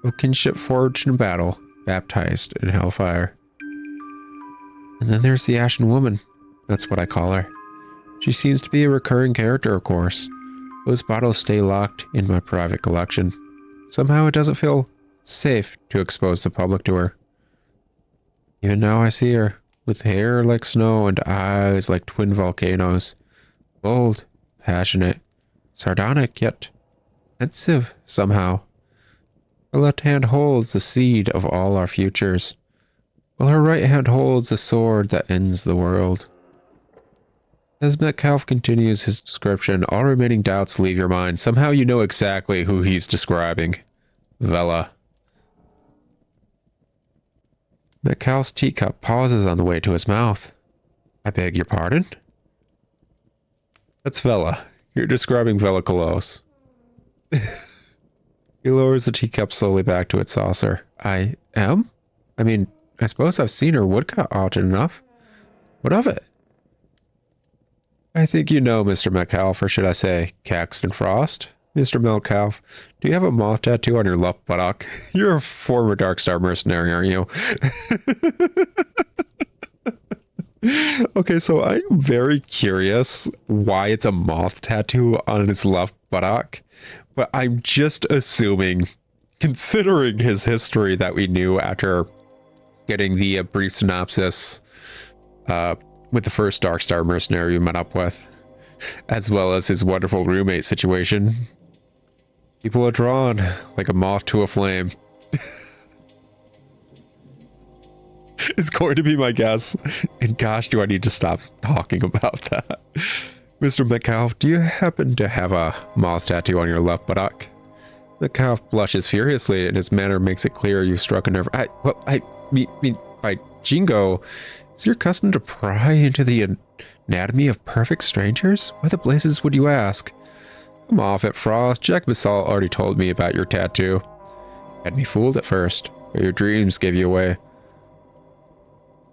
of kinship forged in battle, baptized in hellfire. And then there's the Ashen Woman. That's what I call her. She seems to be a recurring character, of course. Those bottles stay locked in my private collection. Somehow it doesn't feel safe to expose the public to her. Even now I see her, with hair like snow and eyes like twin volcanoes. Bold, passionate, sardonic, yet pensive somehow. Her left hand holds the seed of all our futures, while her right hand holds the sword that ends the world. As Metcalf continues his description, all remaining doubts leave your mind. Somehow you know exactly who he's describing. Vela. Metcalf's teacup pauses on the way to his mouth. I beg your pardon? That's Vela. You're describing Vela Kolos. He lowers the teacup slowly back to its saucer. I am? I mean, I suppose I've seen her woodcut often enough. What of it? I think you know, Mr. Metcalf, or should I say, Caxton Frost? Mr. Metcalf, do you have a moth tattoo on your left buttock? You're a former Dark Star mercenary, aren't you? Okay, so I'm very curious why it's a moth tattoo on his left buttock, but I'm just assuming, considering his history that we knew after getting the brief synopsis with the first Dark Star mercenary we met up with, as well as his wonderful roommate situation. People are drawn like a moth to a flame. is going to be my guess. And gosh, do I need to stop talking about that. Mr. Metcalf, do you happen to have a moth tattoo on your left buttock? Metcalf blushes furiously, and his manner makes it clear you've struck a nerve. I mean, by Jingo, is your custom to pry into the anatomy of perfect strangers? Why the blazes would you ask? I'm off it, Frost. Jack Basalt already told me about your tattoo. Had me fooled at first, but your dreams gave you away.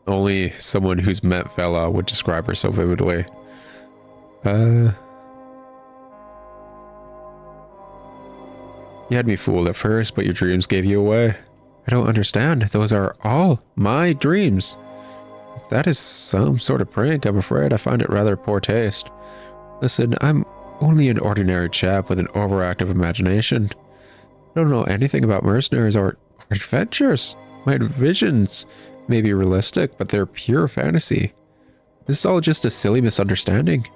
Only someone who's met Vela would describe her so vividly. You had me fooled at first, but your dreams gave you away. I don't understand. Those are all my dreams. If that is some sort of prank, I'm afraid I find it rather poor taste. Listen, I'm only an ordinary chap with an overactive imagination. I don't know anything about mercenaries or adventures. My visions may be realistic, but they're pure fantasy. This is all just a silly misunderstanding.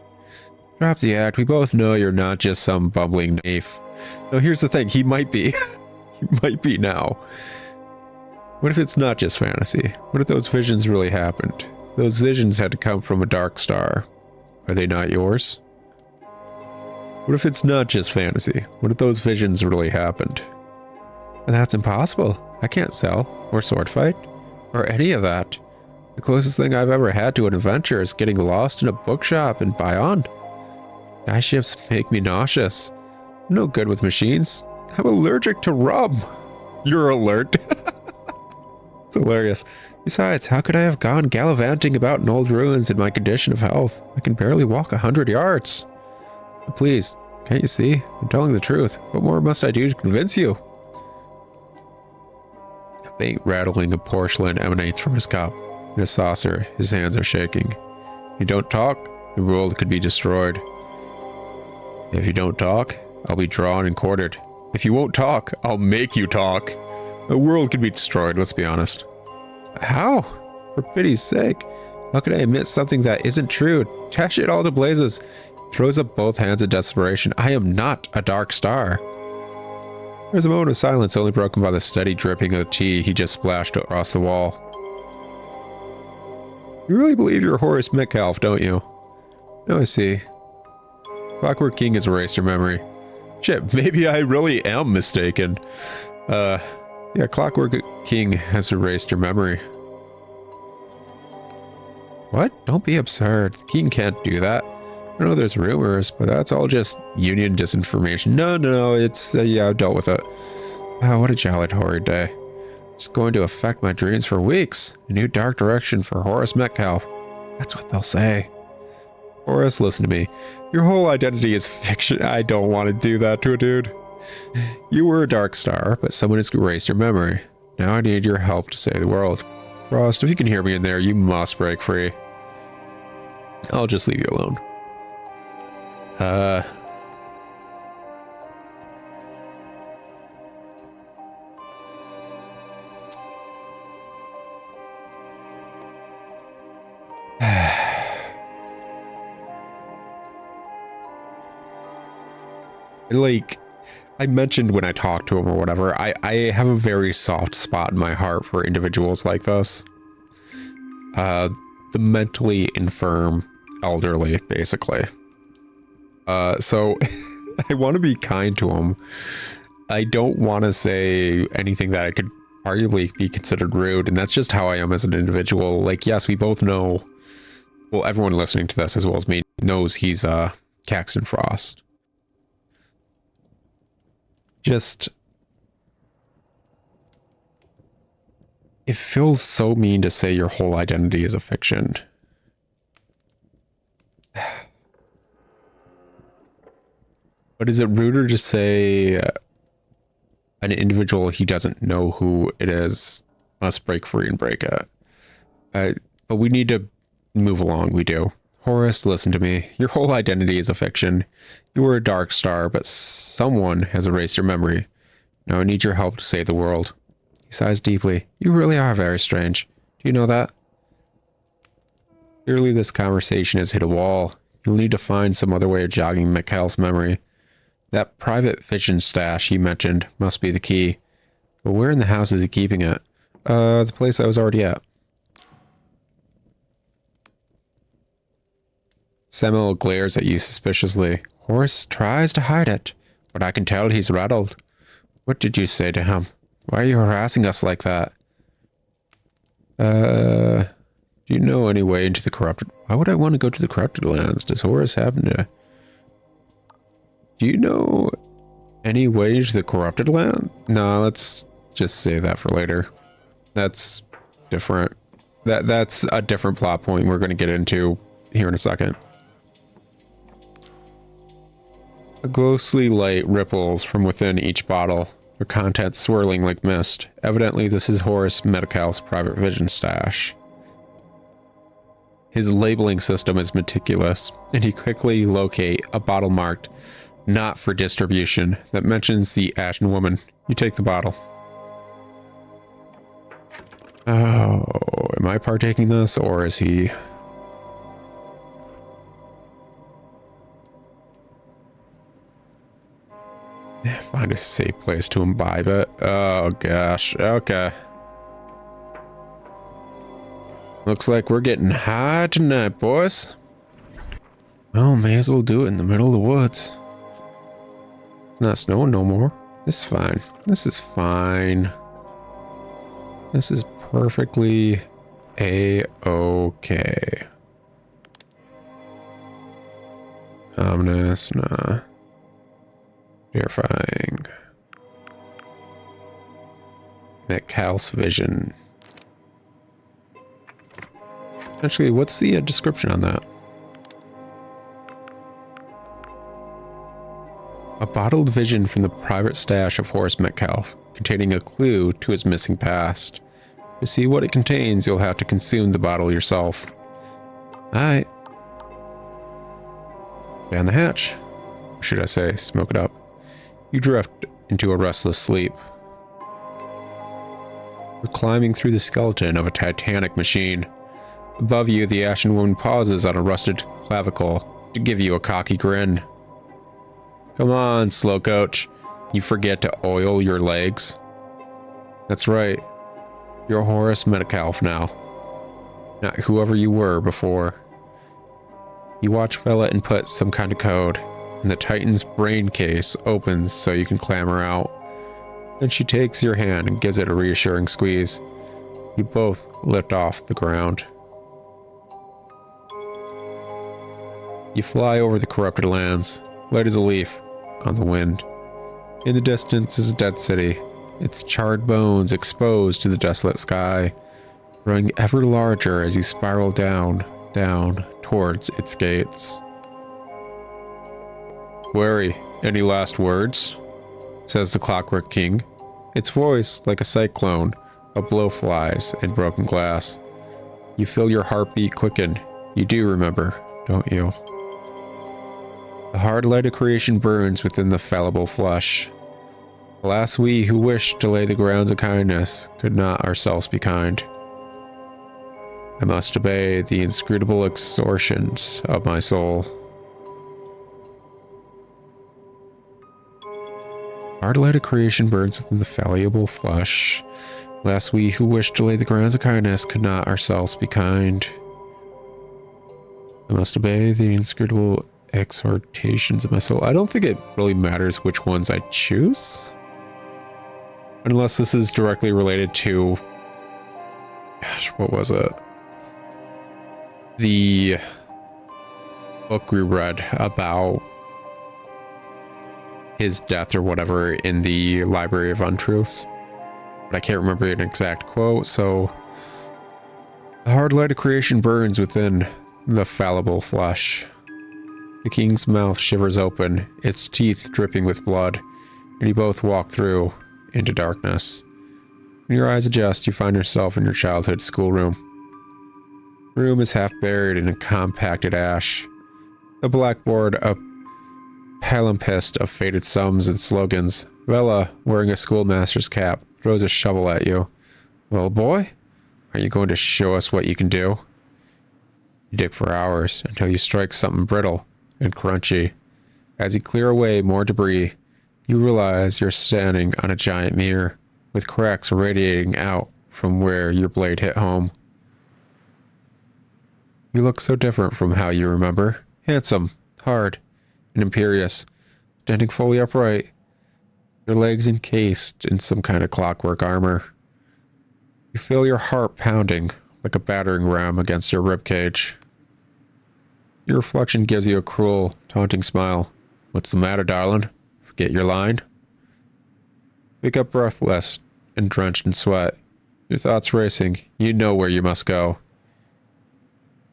Drop the act. We both know you're not just some bumbling knave. No, here's the thing. He might be. He might be now. What if it's not just fantasy? What if those visions really happened? Those visions had to come from a dark star. Are they not yours? What if it's not just fantasy? What if those visions really happened? And that's impossible. I can't sell, or sword fight, or any of that. The closest thing I've ever had to an adventure is getting lost in a bookshop in Bayonne. Sky ships make me nauseous. I'm no good with machines. I'm allergic to rum. You're alert. It's hilarious. Besides, how could I have gone gallivanting about in old ruins in my condition of health? I can barely walk 100 yards. Please, can't you see? I'm telling the truth. What more must I do to convince you? A faint rattling of porcelain emanates from his cup. In a saucer, his hands are shaking. If you don't talk, the world could be destroyed. If you don't talk, I'll be drawn and quartered. If you won't talk, I'll make you talk. The world could be destroyed, let's be honest. How? For pity's sake. How could I admit something that isn't true? Dash it all to blazes. He throws up both hands in desperation. I am not a dark star. There's a moment of silence, only broken by the steady dripping of the tea he just splashed across the wall. You really believe you're Horace Metcalf, don't you? No, I see. Clockwork King has erased your memory. Shit, maybe I really am mistaken. Yeah, Clockwork King has erased your memory. What? Don't be absurd. The king can't do that. I know there's rumors, but that's all just Union disinformation. No, it's, yeah, I've dealt with it. Wow, what a jolly horrid day. It's going to affect my dreams for weeks. A new dark direction for Horace Metcalf. That's what they'll say. Horace, listen to me. Your whole identity is fiction. I don't want to do that to a dude. You were a dark star, but someone has erased your memory. Now I need your help to save the world. Frost, if you can hear me in there, you must break free. I'll just leave you alone. Like I mentioned when I talked to him or whatever, I have a very soft spot in my heart for individuals like this. The mentally infirm elderly, basically. So I want to be kind to him. I don't want to say anything that I could arguably be considered rude, and that's just how I am as an individual. Like, yes, we both know, well, everyone listening to this as well as me knows he's Caxton Frost. Just, it feels so mean to say your whole identity is a fiction. But is it ruder to say an individual he doesn't know who it is must break free and break it? But we need to move along, we do. Horace, listen to me. Your whole identity is a fiction. You were a dark star, but someone has erased your memory. Now I need your help to save the world. He sighs deeply. You really are very strange. Do you know that? Clearly this conversation has hit a wall. You'll need to find some other way of jogging Mikhail's memory. That private vision stash he mentioned must be the key. But where in the house is he keeping it? The place I was already at. Samuel glares at you suspiciously. Horace tries to hide it, but I can tell he's rattled. What did you say to him? Why are you harassing us like that? Do you know any way into the corrupted... Why would I want to go to the corrupted lands? Does Horace happen to... Do you know any way into the corrupted land? No, let's just save that for later. That's different. That's a different plot point we're going to get into here in a second. A ghostly light ripples from within each bottle, their contents swirling like mist. Evidently, this is Horace Metcalf's private vision stash. His labeling system is meticulous, and he quickly locates a bottle marked "Not for distribution" that mentions the Ashen Woman. You take the bottle. Oh, am I partaking this, or is he... Find a safe place to imbibe it. Oh gosh, okay. Looks like we're getting high tonight, boys. Well, may as well do it in the middle of the woods. It's not snowing no more. This is fine. This is fine. This is perfectly a-okay. Ominous, nah. Terrifying. Metcalf's vision. Actually, what's the description on that? A bottled vision from the private stash of Horace Metcalf, containing a clue to his missing past. To see what it contains, you'll have to consume the bottle yourself. Alright. Down the hatch. Or should I say, smoke it up. You drift into a restless sleep. You're climbing through the skeleton of a titanic machine. Above you, the Ashen Woman pauses on a rusted clavicle to give you a cocky grin. Come on, slow coach. You forget to oil your legs? That's right. You're Horace Metcalf now. Not whoever you were before. You watch Fella input some kind of code, and the Titan's brain case opens so you can clamber out. Then she takes your hand and gives it a reassuring squeeze. You both lift off the ground. You fly over the corrupted lands, light as a leaf, on the wind. In the distance is a dead city, its charred bones exposed to the desolate sky, growing ever larger as you spiral down towards its gates. Wary, any last words? Says the Clockwork King, its voice like a cyclone of blowflies and broken glass. You feel your heartbeat quicken. You do remember, don't you? The hard light of creation burns within the fallible flesh. Alas, we who wish to lay the grounds of kindness could not ourselves be kind. I must obey the inscrutable extortions of my soul. Hard light of creation burns within the fallible flesh. Alas, we who wish to lay the grounds of kindness could not ourselves be kind. I must obey the inscrutable exhortations of my soul. I don't think it really matters which ones I choose. Unless this is directly related to... Gosh, what was it? The book we read about his death or whatever in the Library of Untruths. But I can't remember an exact quote, so... The hard light of creation burns within the fallible flesh. The king's mouth shivers open, its teeth dripping with blood, and you both walk through into darkness. When your eyes adjust, you find yourself in your childhood schoolroom. The room is half buried in a compacted ash. The blackboard a palimpsest of faded sums and slogans. Vela, wearing a schoolmaster's cap, throws a shovel at you. Well, boy, are you going to show us what you can do? You dig for hours until you strike something brittle and crunchy. As you clear away more debris, you realize you're standing on a giant mirror, with cracks radiating out from where your blade hit home. You look so different from how you remember. handsome, hard, and imperious, standing fully upright, your legs encased in some kind of clockwork armor. You feel your heart pounding like a battering ram against your ribcage. Your reflection gives you a cruel, taunting smile. What's the matter, darling? Forget your line? Wake up breathless and drenched in sweat. Your thoughts racing. You know where you must go.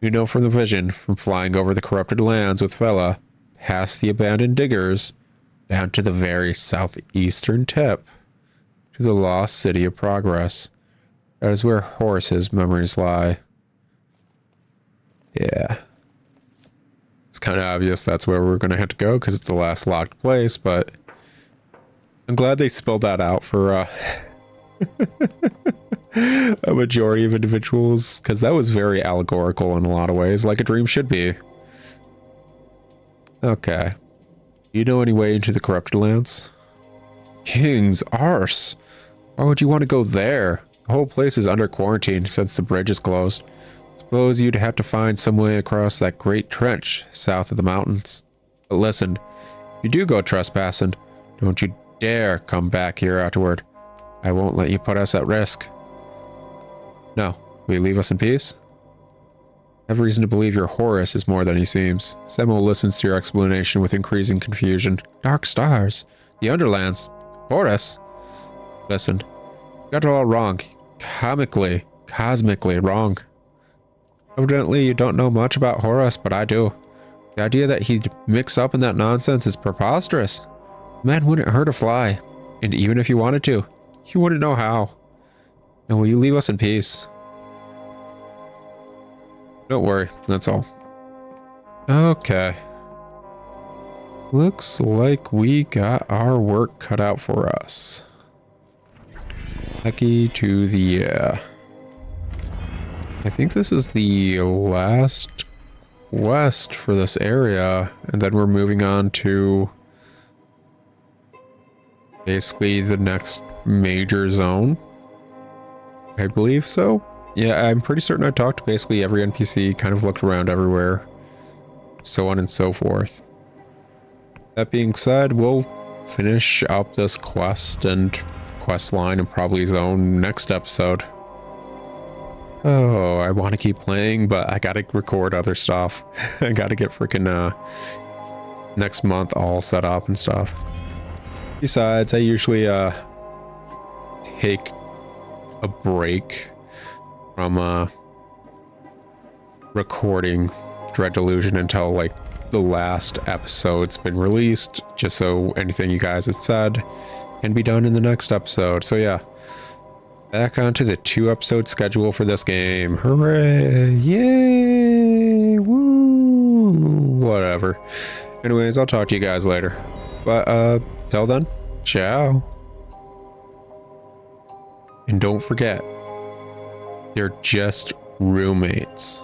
You know from the vision, from flying over the corrupted lands with Fela, past the abandoned diggers, down to the very southeastern tip, to the lost city of Progress. That is where Horace's memories lie. Yeah. It's kind of obvious that's where we're going to have to go because it's the last locked place, but I'm glad they spelled that out for a majority of individuals, because that was very allegorical in a lot of ways, like a dream should be. Okay. Do you know any way into the corrupted lands? King's Arse! Why would you want to go there? The whole place is under quarantine since the bridge is closed. Suppose you'd have to find some way across that great trench south of the mountains. But listen, if you do go trespassing, don't you dare come back here afterward. I won't let you put us at risk. No, will you leave us in peace? I have reason to believe your Horus is more than he seems. Samuel listens to your explanation with increasing confusion. Dark stars, the Underlands, Horus. Listen, you got it all wrong. Cosmically wrong. Evidently, you don't know much about Horus, but I do. The idea that he'd mix up in that nonsense is preposterous. Man wouldn't hurt a fly, and even if he wanted to, he wouldn't know how. Now will you leave us in peace? Don't worry, that's all. Okay. Looks like we got our work cut out for us. Lucky to the I think this is the last quest for this area, and then we're moving on to basically the next major zone. I believe so. Yeah, I'm pretty certain I talked to basically every NPC, kind of looked around everywhere, so on and so forth. That being said, we'll finish up this quest and quest line and probably zone next episode. Oh, I want to keep playing, but I gotta record other stuff. I gotta get freaking next month all set up and stuff. Besides, I usually take a break from recording Dread Delusion until like the last episode's been released, just so anything you guys had said can be done in the next episode. So yeah, back onto the 2-episode schedule for this game. Hooray! Yay! Woo! Whatever. Anyways, I'll talk to you guys later. But till then, ciao. And don't forget, they're just roommates.